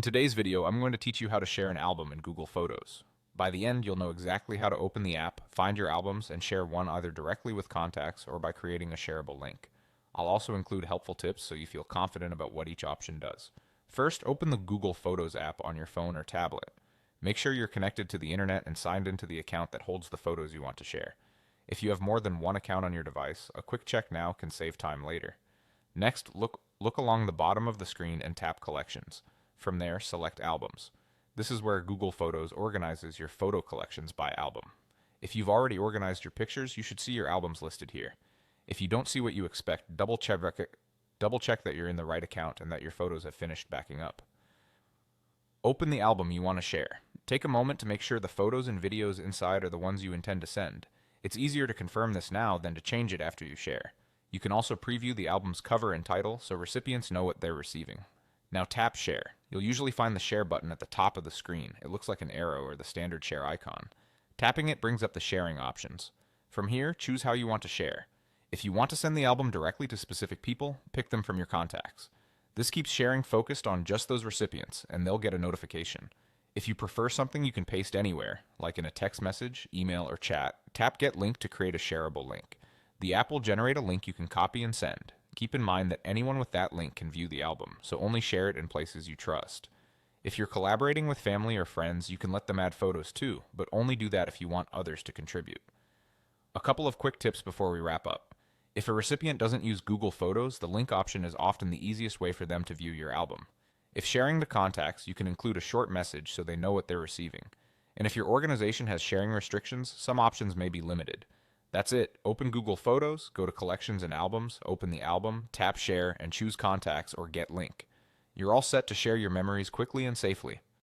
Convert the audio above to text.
In today's video, I'm going to teach you how to share an album in Google Photos. By the end, you'll know exactly how to open the app, find your albums, and share one either directly with contacts or by creating a shareable link. I'll also include helpful tips so you feel confident about what each option does. First, open the Google Photos app on your phone or tablet. Make sure you're connected to the internet and signed into the account that holds the photos you want to share. If you have more than one account on your device, a quick check now can save time later. Next, look along the bottom of the screen and tap Collections. From there, select Albums. This is where Google Photos organizes your photo collections by album. If you've already organized your pictures, you should see your albums listed here. If you don't see what you expect, double check that you're in the right account and that your photos have finished backing up. Open the album you want to share. Take a moment to make sure the photos and videos inside are the ones you intend to send. It's easier to confirm this now than to change it after you share. You can also preview the album's cover and title so recipients know what they're receiving. Now tap Share. You'll usually find the Share button at the top of the screen. It looks like an arrow or the standard share icon. Tapping it brings up the sharing options. From here, choose how you want to share. If you want to send the album directly to specific people, pick them from your contacts. This keeps sharing focused on just those recipients, and they'll get a notification. If you prefer something you can paste anywhere, like in a text message, email, or chat, tap Get Link to create a shareable link. The app will generate a link you can copy and send. Keep in mind that anyone with that link can view the album, so only share it in places you trust. If you're collaborating with family or friends, you can let them add photos too, but only do that if you want others to contribute. A couple of quick tips before we wrap up. If a recipient doesn't use Google Photos, the link option is often the easiest way for them to view your album. If sharing to contacts, you can include a short message so they know what they're receiving. And if your organization has sharing restrictions, some options may be limited. That's it. Open Google Photos, go to Collections and Albums, open the album, tap Share, and choose Contacts or Get Link. You're all set to share your memories quickly and safely.